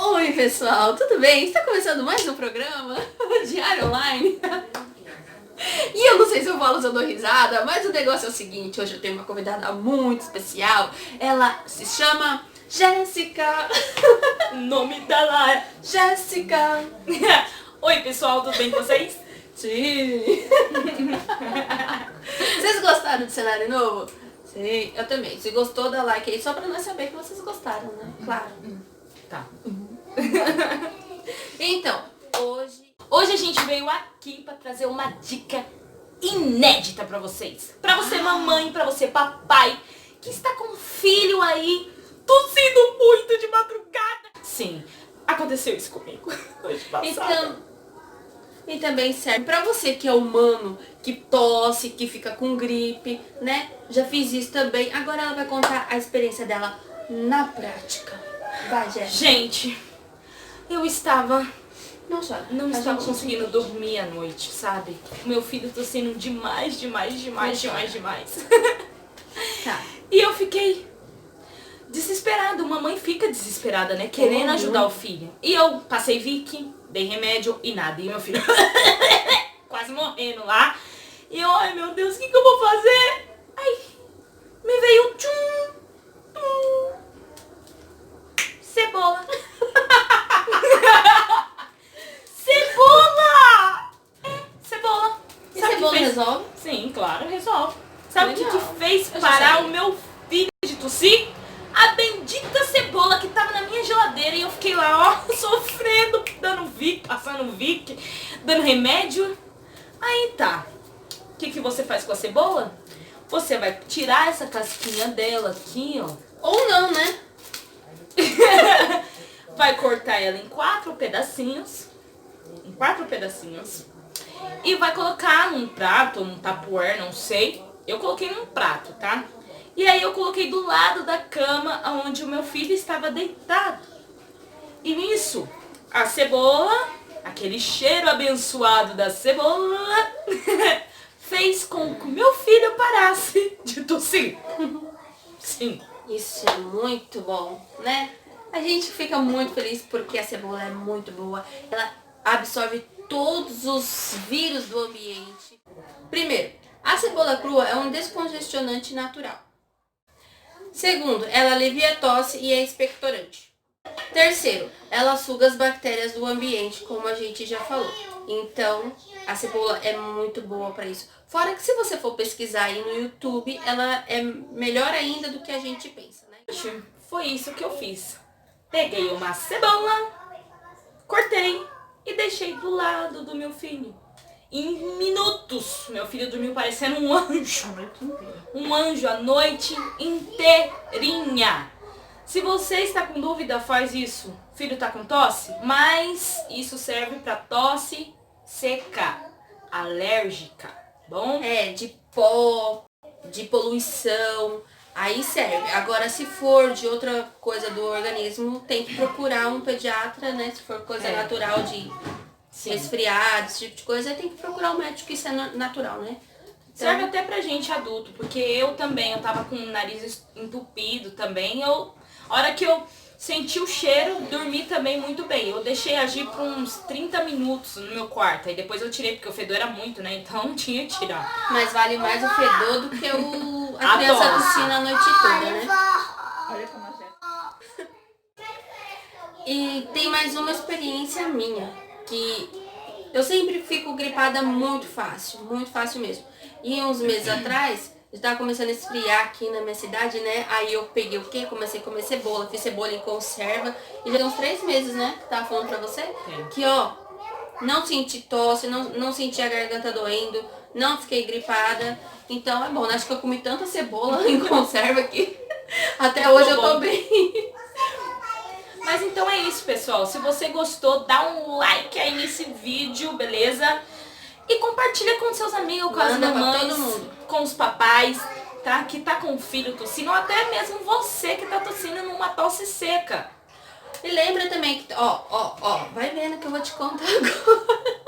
Oi pessoal, tudo bem? Está começando mais um programa Diário Online. E eu não sei se eu falo se eu dou risada, mas o negócio é o seguinte, hoje eu tenho uma convidada muito especial. Ela se chama Jéssica. O nome dela é Jéssica. Oi pessoal, tudo bem com vocês? Sim. Vocês gostaram do cenário novo? Sim, eu também. Se gostou, dá like aí, só pra nós saber que vocês gostaram, né? Claro. Tá. Então, Hoje a gente veio aqui pra trazer uma dica inédita pra vocês. Pra você mamãe, pra você papai, que está com um filho aí, tossindo muito de madrugada. Sim, aconteceu isso comigo hoje passado. E também serve pra você que é humano, que tosse, que fica com gripe, né? Já fiz isso também. Agora ela vai contar a experiência dela na prática. Vai, Jéssica. Gente, eu estava... Não chora. Não A estava gente conseguindo entende. dormir à noite, sabe? O meu filho tossindo demais. Tá. E eu fiquei desesperada. Uma mãe fica desesperada, né? Querendo ajudar o filho. E eu passei Vick, dei remédio e nada. E meu filho quase morrendo lá. E eu, ai meu Deus, o que eu vou fazer? Ai, me veio cebola. Cebola! Cebola. E Sabe o que cebola fez? resolve? Sim, claro, resolve. Sabe o que Legal. fez Eu já parar sei. o meu filho de tossir? A bendita cebola que tava na minha geladeira e eu fiquei lá, ó, sofrendo, dando Vick, passando Vick, dando remédio. Aí tá. O que você faz com a cebola? Você vai tirar essa casquinha dela aqui, ó. Ou não, né? Vai cortar ela em 4 pedacinhos. E vai colocar num prato ou num tupperware, não sei. Eu coloquei num prato, tá? E aí eu coloquei do lado da cama onde o meu filho estava deitado. E nisso, a cebola, aquele cheiro abençoado da cebola, fez com que o meu filho parasse de tossir. Sim. Isso é muito bom, né? A gente fica muito feliz porque a cebola é muito boa. Ela absorve todos os vírus do ambiente. Primeiro, a cebola crua é um descongestionante natural. Segundo, ela alivia a tosse e é expectorante. Terceiro, ela suga as bactérias do ambiente, como a gente já falou. Então, a cebola é muito boa para isso. Fora que se você for pesquisar aí no YouTube, ela é melhor ainda do que a gente pensa, né? Foi isso que eu fiz. Peguei uma cebola, cortei e deixei do lado do meu filho. Em minutos, meu filho dormiu parecendo um anjo. Um anjo a noite inteirinha. Se você está com dúvida, faz isso. Filho tá com tosse? Mas isso serve para tosse seca, alérgica, bom? É, de pó, de poluição, aí serve. Agora, se for de outra coisa do organismo, tem que procurar um pediatra, né? Se for coisa natural de resfriar, esse tipo de coisa, aí tem que procurar um médico, que isso é natural, né? Então, Serve até pra gente adulto, porque eu tava com o nariz entupido também. A hora que eu senti o cheiro, dormi também muito bem. Eu deixei agir por uns 30 minutos no meu quarto. Aí depois eu tirei, porque o fedor era muito, né? Então não tinha que tirar. mas vale mais o fedor do que a criança Adoro. tossindo a noite toda, né? Olha como a E tem mais uma experiência minha, que eu sempre fico gripada muito fácil mesmo. E uns meses atrás, estava começando a esfriar aqui na minha cidade, né? Aí eu peguei o quê? Comecei a comer cebola, fiz cebola em conserva. E já tem uns 3 meses, né? Que tava falando pra você. Que, ó, não senti tosse, não senti a garganta doendo, não fiquei gripada. Então é bom, né? Acho que eu comi tanta cebola em conserva que até hoje eu tô bem. Mas então é isso, pessoal. Se você gostou, dá um like aí nesse vídeo, beleza? E compartilha com seus amigos, com as Manda pra mamães, todo mundo. com os papais, tá? Que tá com o filho tossindo, ou até mesmo você que tá tossindo numa tosse seca. E lembra também que, ó, vai vendo que eu vou te contar agora.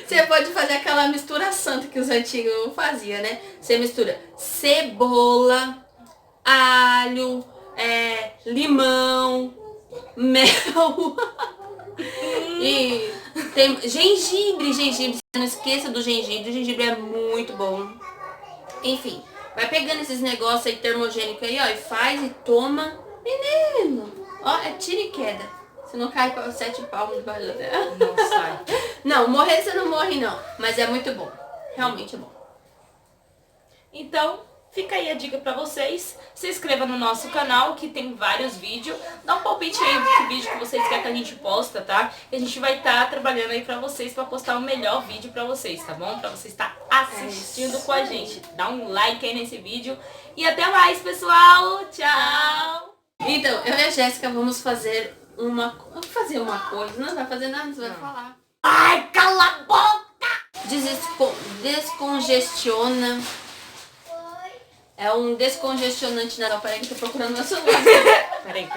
Você pode fazer aquela mistura santa que os antigos faziam, né? Você mistura cebola, alho, limão, mel e tem gengibre. Não esqueça do gengibre. O gengibre é muito bom. Enfim, vai pegando esses negócios aí termogênicos aí, ó, e faz e toma. Menino, ó, é tiro e queda. Você não cai para 7 palmos de barriga dela. Não sai. Não, morrer você não morre não, mas é muito bom. Realmente é bom. Então, fica aí a dica pra vocês. Se inscreva no nosso canal, que tem vários vídeos. Dá um palpite aí do que vídeo que vocês querem que a gente posta, tá? E a gente vai estar trabalhando aí pra vocês, pra postar o melhor vídeo pra vocês, tá bom? Pra você estar assistindo com a gente. Dá um like aí nesse vídeo. E até mais, pessoal. Tchau! Então, eu e a Jéssica vamos fazer uma coisa. Não vai fazer nada, você vai falar. Ai, cala a boca! Descongestiona. É um descongestionante nasal. Peraí que eu tô procurando meu celular. Peraí.